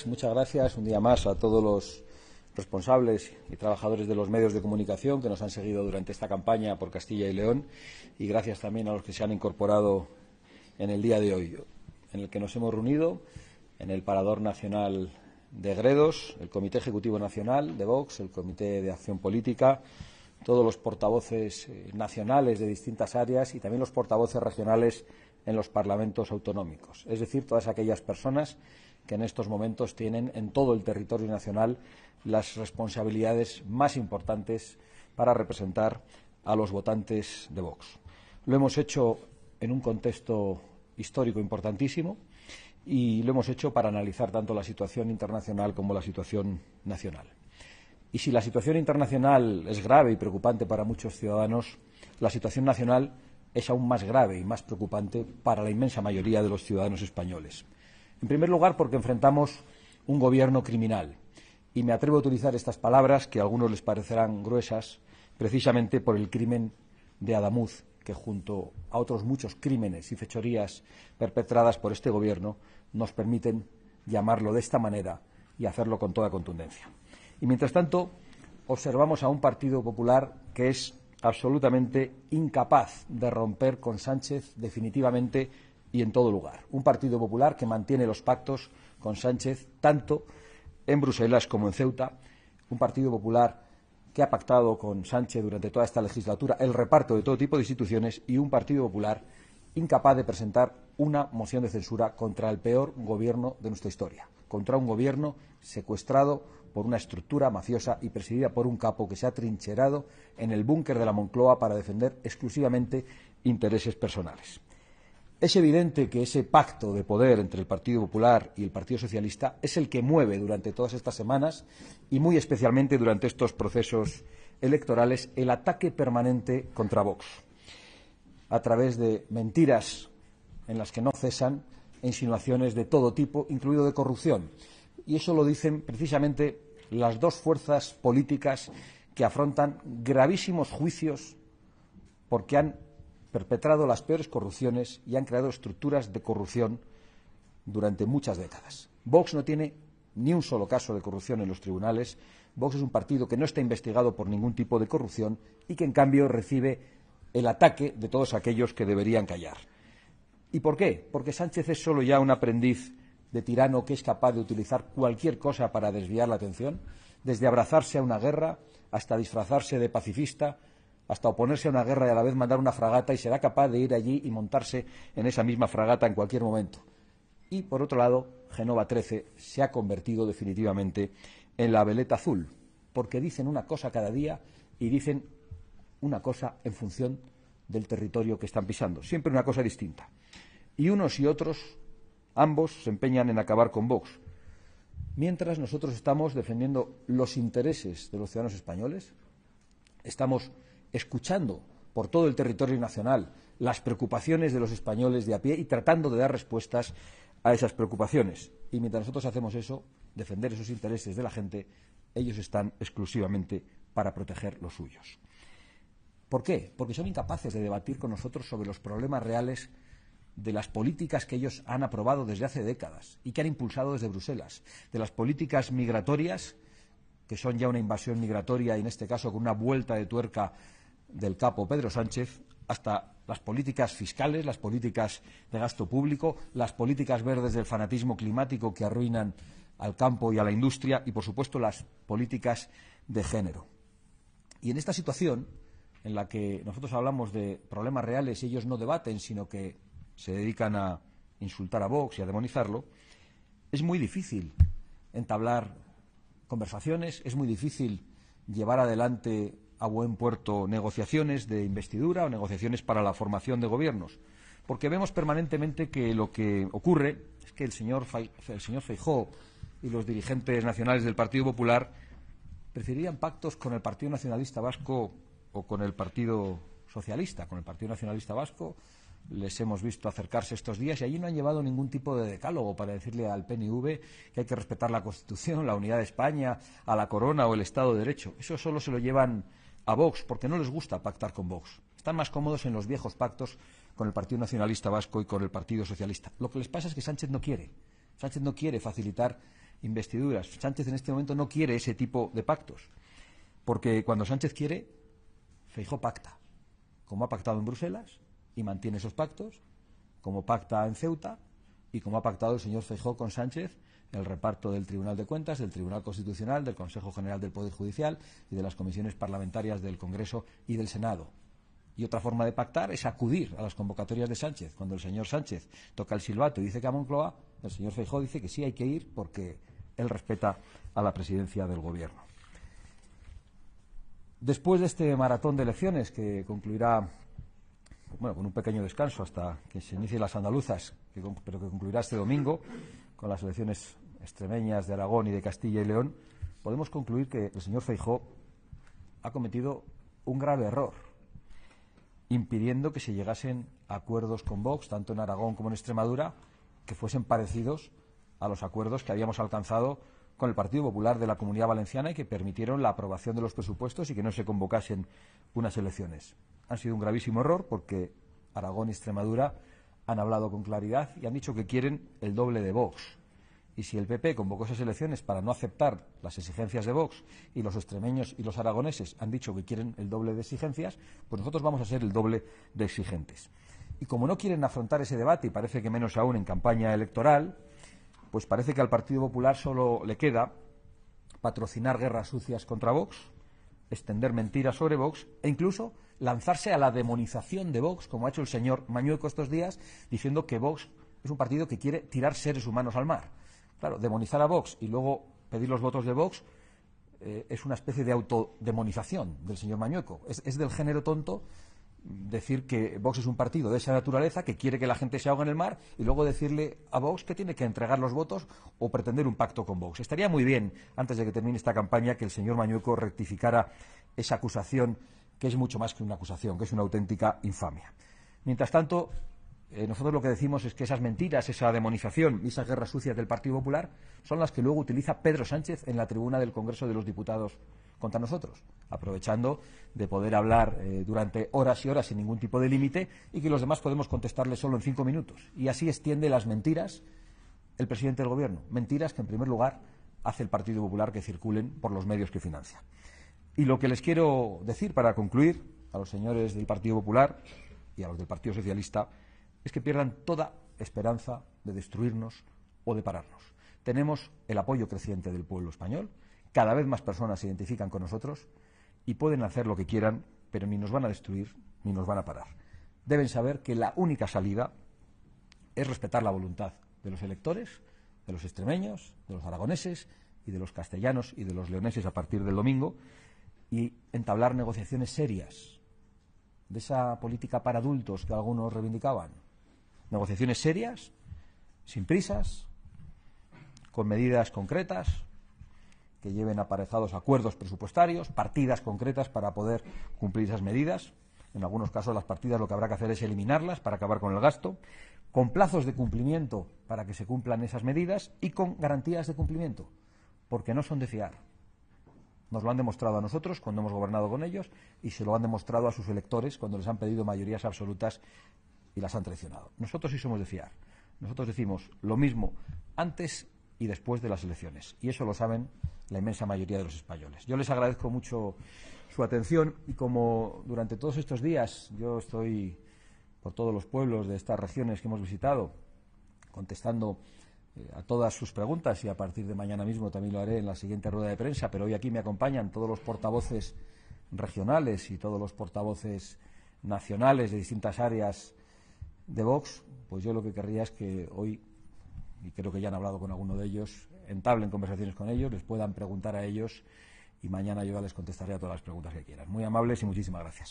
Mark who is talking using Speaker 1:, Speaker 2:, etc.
Speaker 1: Muchas gracias un día más a todos los responsables y trabajadores de los medios de comunicación que nos han seguido durante esta campaña por Castilla y León, y gracias también a los que se han incorporado en el día de hoy, en el que nos hemos reunido en el Parador Nacional de Gredos, el Comité Ejecutivo Nacional de Vox, el Comité de Acción Política, todos los portavoces nacionales de distintas áreas y también los portavoces regionales en los parlamentos autonómicos, es decir, todas aquellas personas que en estos momentos tienen en todo el territorio nacional las responsabilidades más importantes para representar a los votantes de Vox. Lo hemos hecho en un contexto histórico importantísimo y lo hemos hecho para analizar tanto la situación internacional como la situación nacional. Y si la situación internacional es grave y preocupante para muchos ciudadanos, la situación nacional es aún más grave y más preocupante para la inmensa mayoría de los ciudadanos españoles. En primer lugar, porque enfrentamos un gobierno criminal. Y me atrevo a utilizar estas palabras, que a algunos les parecerán gruesas, precisamente por el crimen de Adamuz, que junto a otros muchos crímenes y fechorías perpetradas por este gobierno nos permiten llamarlo de esta manera y hacerlo con toda contundencia. Y mientras tanto, observamos a un Partido Popular que es absolutamente incapaz de romper con Sánchez definitivamente y en todo lugar. Un Partido Popular que mantiene los pactos con Sánchez tanto en Bruselas como en Ceuta. Un Partido Popular que ha pactado con Sánchez durante toda esta legislatura el reparto de todo tipo de instituciones, y un Partido Popular incapaz de presentar una moción de censura contra el peor gobierno de nuestra historia, contra un gobierno secuestrado por una estructura mafiosa y presidida por un capo que se ha trincherado en el búnker de la Moncloa para defender exclusivamente intereses personales. Es evidente que ese pacto de poder entre el Partido Popular y el Partido Socialista es el que mueve durante todas estas semanas y muy especialmente durante estos procesos electorales el ataque permanente contra Vox, a través de mentiras en las que no cesan insinuaciones de todo tipo, incluido de corrupción. Y eso lo dicen precisamente las dos fuerzas políticas que afrontan gravísimos juicios porque han perpetrado las peores corrupciones y han creado estructuras de corrupción durante muchas décadas. Vox no tiene ni un solo caso de corrupción en los tribunales. Vox es un partido que no está investigado por ningún tipo de corrupción y que, en cambio, recibe el ataque de todos aquellos que deberían callar. ¿Y por qué? Porque Sánchez es solo ya un aprendiz de tirano que es capaz de utilizar cualquier cosa para desviar la atención, desde abrazarse a una guerra hasta disfrazarse de pacifista, hasta oponerse a una guerra y a la vez mandar una fragata, y será capaz de ir allí y montarse en esa misma fragata en cualquier momento. Y, por otro lado, Génova 13 se ha convertido definitivamente en la veleta azul, porque dicen una cosa cada día y dicen una cosa en función del territorio que están pisando, siempre una cosa distinta. Y unos y otros, ambos, se empeñan en acabar con Vox, mientras nosotros estamos defendiendo los intereses de los ciudadanos españoles, estamos escuchando por todo el territorio nacional las preocupaciones de los españoles de a pie y tratando de dar respuestas a esas preocupaciones. Y mientras nosotros hacemos eso, defender esos intereses de la gente, ellos están exclusivamente para proteger los suyos. ¿Por qué? Porque son incapaces de debatir con nosotros sobre los problemas reales de las políticas que ellos han aprobado desde hace décadas y que han impulsado desde Bruselas, de las políticas migratorias, que son ya una invasión migratoria y, en este caso, con una vuelta de tuerca del capo Pedro Sánchez, hasta las políticas fiscales, las políticas de gasto público, las políticas verdes del fanatismo climático que arruinan al campo y a la industria y, por supuesto, las políticas de género. Y en esta situación, en la que nosotros hablamos de problemas reales y ellos no debaten, sino que se dedican a insultar a Vox y a demonizarlo, es muy difícil entablar conversaciones, es muy difícil llevar adelante a buen puerto negociaciones de investidura o negociaciones para la formación de gobiernos, porque vemos permanentemente que lo que ocurre es que el señor Feijóo y los dirigentes nacionales del Partido Popular preferirían pactos con el Partido Nacionalista Vasco o con el Partido Socialista. Con el Partido Nacionalista Vasco les hemos visto acercarse estos días y allí no han llevado ningún tipo de decálogo para decirle al PNV que hay que respetar la Constitución, la unidad de España, a la corona o el Estado de Derecho. Eso solo se lo llevan a Vox porque no les gusta pactar con Vox. Están más cómodos en los viejos pactos con el Partido Nacionalista Vasco y con el Partido Socialista. Lo que les pasa es que Sánchez no quiere. Sánchez no quiere facilitar investiduras. Sánchez en este momento no quiere ese tipo de pactos, porque cuando Sánchez quiere, Feijóo pacta, como ha pactado en Bruselas y mantiene esos pactos, como pacta en Ceuta y como ha pactado el señor Feijóo con Sánchez el reparto del Tribunal de Cuentas, del Tribunal Constitucional, del Consejo General del Poder Judicial y de las comisiones parlamentarias del Congreso y del Senado. Y otra forma de pactar es acudir a las convocatorias de Sánchez. Cuando el señor Sánchez toca el silbato y dice que a Moncloa, el señor Feijóo dice que sí hay que ir porque él respeta a la presidencia del Gobierno. Después de este maratón de elecciones, que concluirá con un pequeño descanso hasta que se inicien las andaluzas, pero que concluirá este domingo con las elecciones extremeñas de Aragón y de Castilla y León, podemos concluir que el señor Feijóo ha cometido un grave error, impidiendo que se llegasen a acuerdos con Vox, tanto en Aragón como en Extremadura, que fuesen parecidos a los acuerdos que habíamos alcanzado con el Partido Popular de la Comunidad Valenciana y que permitieron la aprobación de los presupuestos y que no se convocasen unas elecciones. Ha sido un gravísimo error porque Aragón y Extremadura han hablado con claridad y han dicho que quieren el doble de Vox. Y si el PP convocó esas elecciones para no aceptar las exigencias de Vox y los extremeños y los aragoneses han dicho que quieren el doble de exigencias, pues nosotros vamos a ser el doble de exigentes. Y como no quieren afrontar ese debate, y parece que menos aún en campaña electoral, pues parece que al Partido Popular solo le queda patrocinar guerras sucias contra Vox, extender mentiras sobre Vox e incluso lanzarse a la demonización de Vox, como ha hecho el señor Mañueco estos días, diciendo que Vox es un partido que quiere tirar seres humanos al mar. Claro, demonizar a Vox y luego pedir los votos de Vox es una especie de autodemonización del señor Mañueco. Es del género tonto decir que Vox es un partido de esa naturaleza que quiere que la gente se ahogue en el mar y luego decirle a Vox que tiene que entregar los votos o pretender un pacto con Vox. Estaría muy bien, antes de que termine esta campaña, que el señor Mañueco rectificara esa acusación, que es mucho más que una acusación, que es una auténtica infamia. Mientras tanto, nosotros lo que decimos es que esas mentiras, esa demonización y esas guerras sucias del Partido Popular son las que luego utiliza Pedro Sánchez en la tribuna del Congreso de los Diputados contra nosotros, aprovechando de poder hablar durante horas y horas sin ningún tipo de límite y que los demás podemos contestarle solo en 5 minutos. Y así extiende las mentiras el presidente del Gobierno. Mentiras que, en primer lugar, hace el Partido Popular que circulen por los medios que financia. Y lo que les quiero decir para concluir a los señores del Partido Popular y a los del Partido Socialista es que pierdan toda esperanza de destruirnos o de pararnos. Tenemos el apoyo creciente del pueblo español, cada vez más personas se identifican con nosotros y pueden hacer lo que quieran, pero ni nos van a destruir ni nos van a parar. Deben saber que la única salida es respetar la voluntad de los electores, de los extremeños, de los aragoneses y de los castellanos y de los leoneses a partir del domingo y entablar negociaciones serias de esa política para adultos que algunos reivindicaban. Negociaciones serias, sin prisas, con medidas concretas que lleven aparejados acuerdos presupuestarios, partidas concretas para poder cumplir esas medidas. En algunos casos las partidas lo que habrá que hacer es eliminarlas para acabar con el gasto, con plazos de cumplimiento para que se cumplan esas medidas y con garantías de cumplimiento, porque no son de fiar. Nos lo han demostrado a nosotros cuando hemos gobernado con ellos y se lo han demostrado a sus electores cuando les han pedido mayorías absolutas y las han traicionado. Nosotros sí somos de fiar. Nosotros decimos lo mismo antes y después de las elecciones. Y eso lo saben la inmensa mayoría de los españoles. Yo les agradezco mucho su atención y como durante todos estos días yo estoy por todos los pueblos de estas regiones que hemos visitado contestando a todas sus preguntas y a partir de mañana mismo también lo haré en la siguiente rueda de prensa, pero hoy aquí me acompañan todos los portavoces regionales y todos los portavoces nacionales de distintas áreas de Vox, pues yo lo que querría es que hoy, y creo que ya han hablado con alguno de ellos, entablen conversaciones con ellos, les puedan preguntar a ellos y mañana yo ya les contestaré a todas las preguntas que quieran. Muy amables y muchísimas gracias.